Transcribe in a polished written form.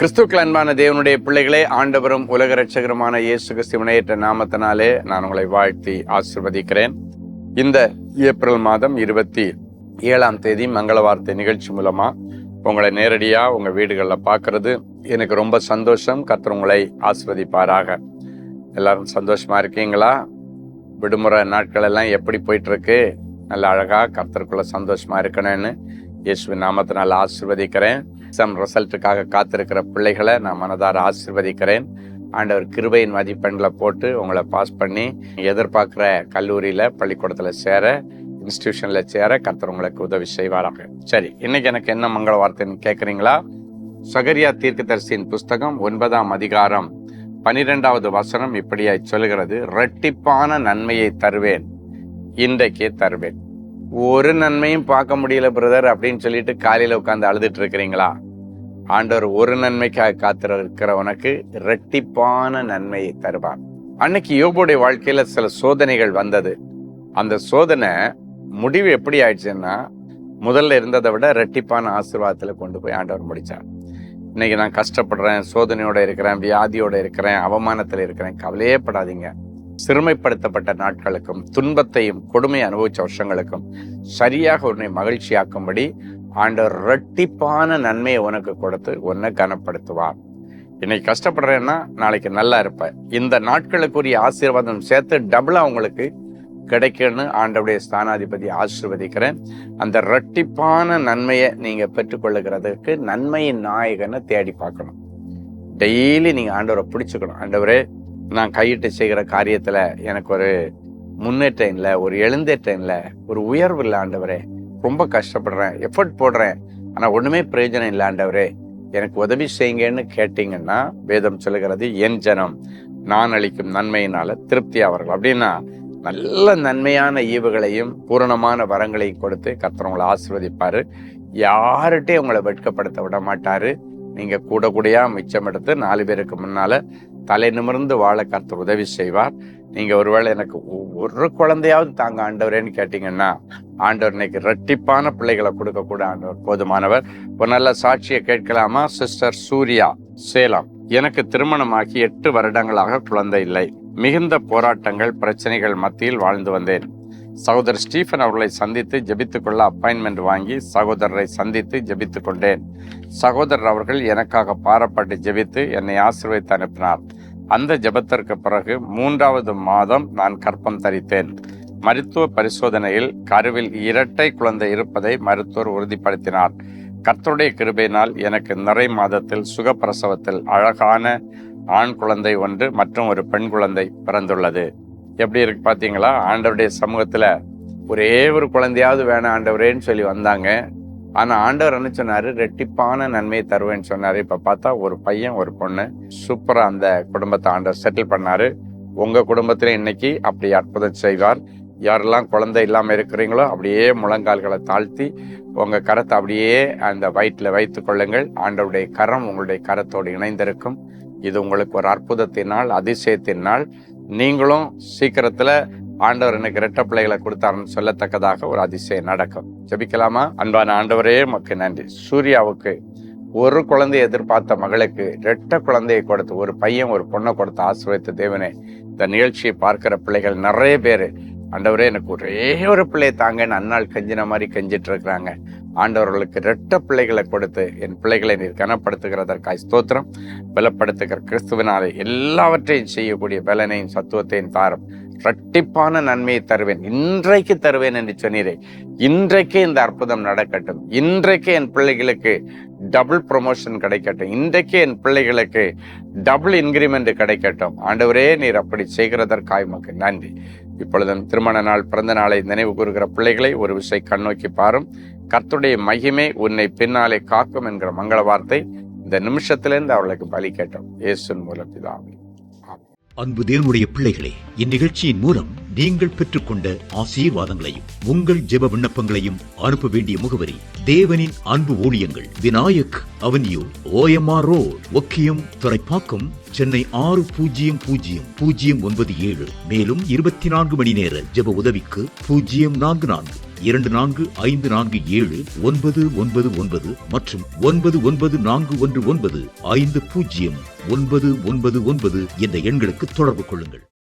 கிறிஸ்துக்கள் அன்பான தேவனுடைய பிள்ளைகளே, ஆண்டவரும் உலக இரட்சகருமான இயேசு கிறிஸ்துவின் நாமத்தினாலே நான் உங்களை வாழ்த்தி ஆசீர்வதிக்கிறேன். இந்த ஏப்ரல் மாதம் 27ஆம் தேதி மங்கள வார்த்தை நிகழ்ச்சி மூலமா உங்களை நேரடியா உங்க வீடுகளில் பார்க்கறது எனக்கு ரொம்ப சந்தோஷம். கர்த்தர் உங்களை ஆசீர்வதிப்பாராக. எல்லாரும் சந்தோஷமா இருக்கீங்களா? விடுமுறை நாட்கள் எல்லாம் எப்படி போயிட்டு இருக்கு? நல்ல அழகா கர்த்தருக்குள்ள சந்தோஷமா இருக்கணும்னு இயேசுவின் நாமத்தினால் ஆசீர்வதிக்கிறேன். எக்ஸாம் ரிசல்ட்டுக்காக காத்திருக்கிற பிள்ளைகளை நான் மனதார ஆசீர்வதிக்கிறேன். ஆண்டவர் கிருபையின் மதிப்பெண்களை போட்டு உங்களை பாஸ் பண்ணி எதிர்பார்க்குற கல்லூரியில், பள்ளிக்கூடத்தில் சேர, இன்ஸ்டிடியூஷனில் சேர கர்த்தர் உங்களுக்கு உதவி செய்வாராக. சரி, இன்னைக்கு எனக்கு என்ன மங்கள வார்த்தைன்னு கேட்குறீங்களா? சகரியா தீர்க்கதரிசியின் புஸ்தகம் 9ஆம் அதிகாரம் 12வது வசனம் இப்படியாய் சொல்கிறது: இரட்டிப்பான நன்மையை தருவேன், இன்றைக்கே தருவேன். ஒரு நன்மையும் பார்க்க முடியல பிரதர் அப்படின்னு சொல்லிட்டு காலையில உட்காந்து அழுதுட்டு இருக்கிறீங்களா? ஆண்டவர் ஒரு நன்மைக்காக காத்திருக்கிறவனுக்கு இரட்டிப்பான நன்மையை தருவார். அன்னைக்கு யோபுடைய வாழ்க்கையில சில சோதனைகள் வந்தது. அந்த சோதனை முடிவு எப்படி ஆயிடுச்சுன்னா, முதல்ல இருந்ததை விட இரட்டிப்பான ஆசீர்வாதத்துல கொண்டு போய் ஆண்டவர் முடிச்சார். இன்னைக்கு நான் கஷ்டப்படுறேன், சோதனையோட இருக்கிறேன், வியாதியோட இருக்கிறேன், அவமானத்துல இருக்கிறேன், கவலையே படாதீங்க. சிறுமைப்படுத்தப்பட்ட நாட்களுக்கும் துன்பத்தையும் கொடுமை அனுபவிச்ச வருஷங்களுக்கும் சரியாக உன்னை மகிழ்ச்சியாக்கும்படி ஆண்டவர் இரட்டிப்பான நன்மையை உனக்கு கொடுத்து உன்னை கனப்படுத்துவார். இன்னைக்கு கஷ்டப்படுறேன்னா நாளைக்கு நல்லா இருப்ப. இந்த நாட்களுக்குரிய ஆசீர்வாதம் சேர்த்து டபுளா உங்களுக்கு கிடைக்கும்னு ஆண்டவருடைய ஸ்தானாதிபதி ஆசீர்வதிக்கிறேன். அந்த இரட்டிப்பான நன்மையை நீங்க பெற்றுக்கொள்ளுகிறதுக்கு நன்மையின் நாயகனை தேடி பார்க்கணும். டெய்லி நீங்க ஆண்டவரை பிடிச்சுக்கணும். ஆண்டவரே, நான் கையிட்டு செய்கிற காரியத்துல எனக்கு ஒரு முன்னேற்றம் இல்லை, ஒரு எழுந்தேற்றம் இல்லை, ஒரு உயர்வு இல்லை ஆண்டவரே, ரொம்ப கஷ்டப்படுறேன், எஃபர்ட் போடுறேன், ஆனா ஒண்ணுமே பிரயோஜனம் இல்லை ஆண்டவரே, எனக்கு உதவி செய்யுங்கன்னு கேட்டீங்கன்னா வேதம் சொல்லுகிறது, என் ஜனம் நான் அளிக்கும் நன்மையினால திருப்தி ஆவார்கள். அப்படின்னா நல்ல நன்மையான ஈவுகளையும் பூரணமான வரங்களையும் கொடுத்து கர்த்தர் உங்களை ஆசீர்வதிப்பாரு. யார்கிட்டையும் உங்களை வெட்கப்படுத்த விட மாட்டாரு. நீங்க கூட கூடையா மிச்சம் எடுத்து 4 பேருக்கு முன்னால தலை நிமிர்ந்து வாழ கர்த்தர் உதவி செய்வார். நீங்க ஒருவேளை எனக்கு ஒரு குழந்தையாவது தாங்க ஆண்டவரேன்னு கேட்டீங்கன்னா, ஆண்டவர் இன்னைக்கு இரட்டிப்பான பிள்ளைகளை கொடுக்க கூட ஆண்டவர் போதுமானவர். ஒரு நல்ல சாட்சியை கேட்கலாமா? சிஸ்டர் சூர்யா, சேலம். எனக்கு திருமணமாகி 8 வருடங்களாக குழந்தை இல்லை. மிகுந்த போராட்டங்கள், பிரச்சனைகள் மத்தியில் வாழ்ந்து வந்தேன். சகோதரர் ஸ்டீஃபன் அவர்களை சந்தித்து ஜெபித்துக் கொள்ள அப்பாயின்மெண்ட் வாங்கி சகோதரரை சந்தித்து ஜெபித்துக் கொண்டேன். சகோதரர் அவர்கள் எனக்காக பாரப்பட்டு ஜெபித்து என்னை ஆசீர்வதித்து அனுப்பினார். அந்த ஜெபத்திற்கு பிறகு 3வது மாதம் நான் கர்ப்பம் தரித்தேன். மருத்துவ பரிசோதனையில் கருவில் இரட்டை குழந்தை இருப்பதை மருத்துவர் உறுதிப்படுத்தினார். கர்த்தருடைய கிருபையினால் எனக்கு நிறை மாதத்தில் சுகப்பிரசவத்தில் அழகான ஆண் குழந்தை ஒன்று மற்றும் ஒரு பெண் குழந்தை பிறந்துள்ளது. எப்படி இருக்கு பாத்தீங்களா? ஆண்டவருடைய சமூகத்துல ஒரே ஒரு குழந்தையாவது வேணாம் ஆண்டவரேன்னு சொல்லி வந்தாங்க. ஆனா ஆண்டவர் என்ன சொன்னாரு? ரெட்டிப்பான நன்மையை தருவேன்னு சொன்னாரு. இப்ப பார்த்தா ஒரு பையன் ஒரு பொண்ணு. சூப்பரா அந்த குடும்பத்தை ஆண்டவர் செட்டில் பண்ணாரு. உங்க குடும்பத்துல இன்னைக்கு அப்படி அற்புதம் செய்வார். யாரெல்லாம் குழந்தை இல்லாம இருக்கிறீங்களோ அப்படியே முழங்கால்களை தாழ்த்தி உங்க கரத்தை அப்படியே அந்த வயிற்றுல வைத்துக் கொள்ளுங்கள். ஆண்டவருடைய கரம் உங்களுடைய கரத்தோடு இணைந்திருக்கும். இது உங்களுக்கு ஒரு அற்புதத்தின் நாள், அதிசயத்தின் நாள். நீங்களும் சீக்கிரத்துல ஆண்டவர் எனக்கு இரட்டை பிள்ளைகளை கொடுத்தாருன்னு சொல்லத்தக்கதாக ஒரு அதிசயம் நடக்கும். ஜெபிக்கலாமா? அன்பான ஆண்டவரே, உமக்கு நன்றி. சூர்யாவுக்கு ஒரு குழந்தையை எதிர்பார்த்த மகளுக்கு இரட்டை குழந்தையை கொடுத்து, ஒரு பையன் ஒரு பொண்ணை கொடுத்து ஆசீர்வதித்த தேவனே, இந்த நிகழ்ச்சியை பார்க்கிற பிள்ளைகள் நிறைய பேரு ஆண்டவரே எனக்கு ஒரே ஒரு பிள்ளையை தாங்கன்னு அந்நாள் கெஞ்சின மாதிரி கெஞ்சிட்டு இருக்கிறாங்க. ஆண்டவர்களுக்கு இரட்டை பிள்ளைகளை கொடுத்து என் பிள்ளைகளை நீர் கனப்படுத்துகிறதற்காய் ஸ்தோத்திரம். பலப்படுத்துகிற கிறிஸ்துவினாலே எல்லாவற்றையும் செய்யக்கூடிய பலனையும் சத்துவத்தையும் தாரும். இரட்டிப்பான நன்மையை தருவேன், இன்றைக்கு தருவேன் என்று சொன்னீரே. இன்றைக்கே இந்த அற்புதம் நடக்கட்டும். இன்றைக்கே என் பிள்ளைகளுக்கு டபுள் ப்ரொமோஷன் கிடைக்கட்டும். இன்றைக்கே என் பிள்ளைகளுக்கு டபுள் இன்கிரிமெண்ட் கிடைக்கட்டும். ஆண்டவரே, நீர் அப்படி செய்கிறதற்காய் உமக்கு நன்றி. இப்பொழுதும் திருமண நாள், பிறந்த நாளை நினைவு கூறுகிற பிள்ளைகளை ஒரு விசை கண்ணோக்கி பாரும். கர்த்தருடைய மகிமை உன்னை பின்னாலே காக்கும் என்கிற மங்கள வார்த்தை இந்த நிமிஷத்திலிருந்து அவர்களுக்கு பலிக்கட்டும். இயேசுவின் மூலம் பிதாவே. அன்பு தேவனுடைய பிள்ளைகளே, இந்நிகழ்ச்சியின் மூலம் நீங்கள் பெற்றுக்கொண்ட ஆசீர்வாதங்களையும் உங்கள் ஜெப விண்ணப்பங்களையும் அனுப்ப வேண்டிய முகவரி: தேவனின் அன்பு ஊழியங்கள், Vinayak avenue, OMR road, Okkiyam, Thoraipakkam, Chennai 600097. மேலும் 24 மணி நேர ஜெப உதவிக்கு 044 24547999 மற்றும் 9941150999 என்ற எண்களுக்கு தொடர்பு கொள்ளுங்கள்.